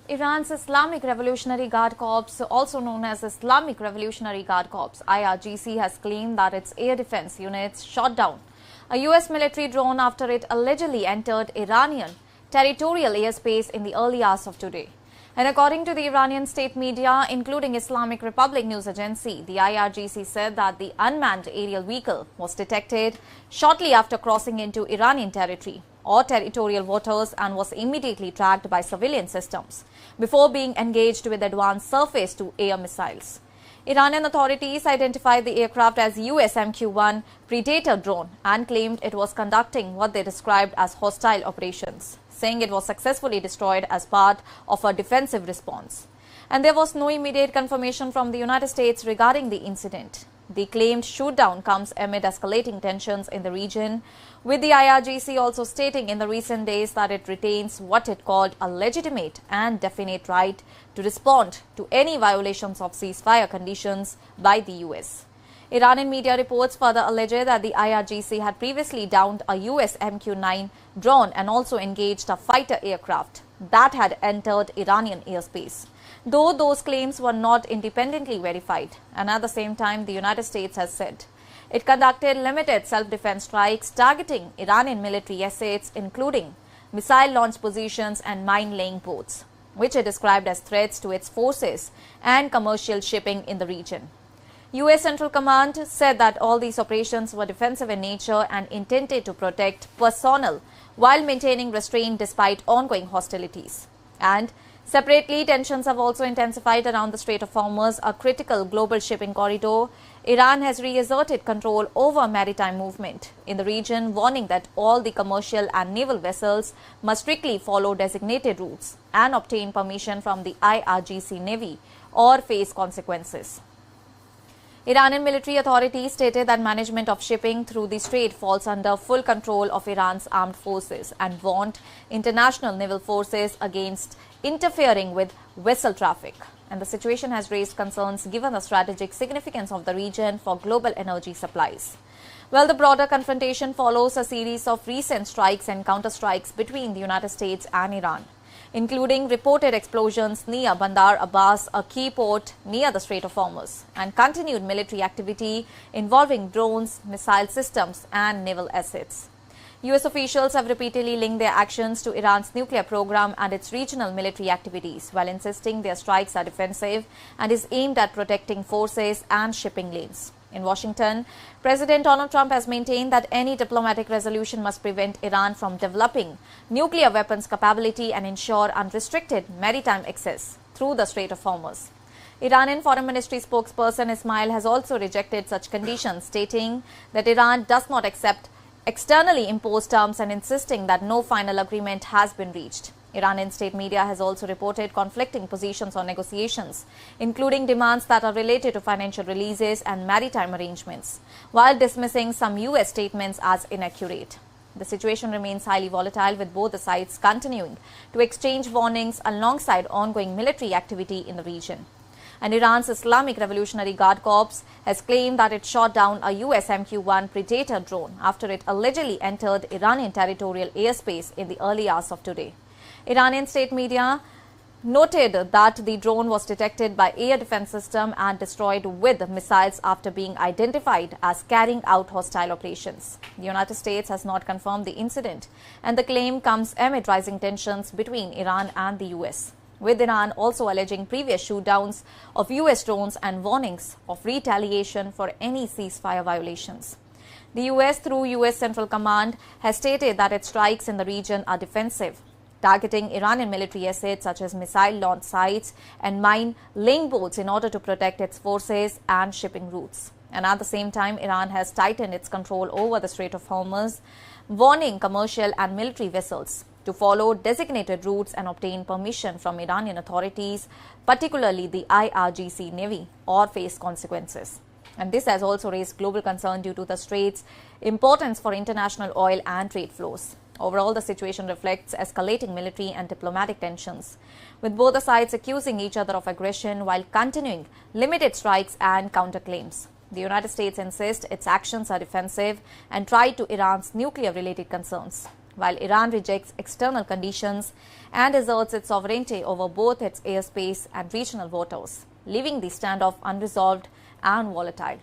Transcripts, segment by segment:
Iran's Islamic Revolutionary Guard Corps, also known as Islamic Revolutionary Guard Corps, IRGC, has claimed that its air defense units shot down a U.S. military drone after it allegedly entered Iranian territorial airspace in the early hours of today. And according to the Iranian state media, including Islamic Republic News Agency, the IRGC said that the unmanned aerial vehicle was detected shortly after crossing into Iranian territory or territorial waters and was immediately tracked by civilian systems before being engaged with advanced surface-to-air missiles. Iranian authorities identified the aircraft as US MQ-1 Predator drone and claimed it was conducting what they described as hostile operations, saying it was successfully destroyed as part of a defensive response. And there was no immediate confirmation from the United States regarding the incident. The claimed shootdown comes amid escalating tensions in the region, with the IRGC also stating in the recent days that it retains what it called a legitimate and definite right to respond to any violations of ceasefire conditions by the US. Iranian media reports further allege that the IRGC had previously downed a US MQ-9 drone and also engaged a fighter aircraft that had entered Iranian airspace, though those claims were not independently verified. And at the same time, the United States has said it conducted limited self-defense strikes targeting Iranian military assets, including missile launch positions and mine-laying ports, which it described as threats to its forces and commercial shipping in the region. U.S. Central Command said that all these operations were defensive in nature and intended to protect personnel while maintaining restraint despite ongoing hostilities. And separately, tensions have also intensified around the Strait of Hormuz, a critical global shipping corridor. Iran has reasserted control over maritime movement in the region, warning that all the commercial and naval vessels must strictly follow designated routes and obtain permission from the IRGC Navy or face consequences. Iranian military authorities stated that management of shipping through the strait falls under full control of Iran's armed forces and warned international naval forces against interfering with vessel traffic. And the situation has raised concerns given the strategic significance of the region for global energy supplies. Well, the broader confrontation follows a series of recent strikes and counterstrikes between the United States and Iran, including reported explosions near Bandar Abbas, a key port near the Strait of Hormuz, and continued military activity involving drones, missile systems, and naval assets. U.S. officials have repeatedly linked their actions to Iran's nuclear program and its regional military activities, while insisting their strikes are defensive and is aimed at protecting forces and shipping lanes. In Washington, President Donald Trump has maintained that any diplomatic resolution must prevent Iran from developing nuclear weapons capability and ensure unrestricted maritime access through the Strait of Hormuz. Iranian Foreign Ministry spokesperson Ismail has also rejected such conditions, stating that Iran does not accept externally imposed terms and insisting that no final agreement has been reached. Iranian state media has also reported conflicting positions on negotiations, including demands that are related to financial releases and maritime arrangements, while dismissing some U.S. statements as inaccurate. The situation remains highly volatile, with both the sides continuing to exchange warnings alongside ongoing military activity in the region. And Iran's Islamic Revolutionary Guard Corps has claimed that it shot down a US MQ-1 Predator drone after it allegedly entered Iranian territorial airspace in the early hours of today. Iranian state media noted that the drone was detected by air defense system and destroyed with missiles after being identified as carrying out hostile operations. The United States has not confirmed the incident, and the claim comes amid rising tensions between Iran and the US, with Iran also alleging previous shootdowns of US drones and warnings of retaliation for any ceasefire violations. The US, through US Central Command, has stated that its strikes in the region are defensive, targeting Iranian military assets such as missile launch sites and mine-laying boats in order to protect its forces and shipping routes. And at the same time, Iran has tightened its control over the Strait of Hormuz, warning commercial and military vessels to follow designated routes and obtain permission from Iranian authorities, particularly the IRGC Navy, or face consequences. And this has also raised global concern due to the strait's importance for international oil and trade flows. Overall, the situation reflects escalating military and diplomatic tensions, with both the sides accusing each other of aggression while continuing limited strikes and counterclaims. The United States insists its actions are defensive and tied to Iran's nuclear-related concerns, while Iran rejects external conditions and asserts its sovereignty over both its airspace and regional waters, leaving the standoff unresolved and volatile.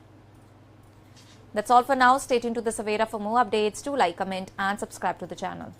That's all for now. Stay tuned to the Savera for more updates. Do like, comment and subscribe to the channel.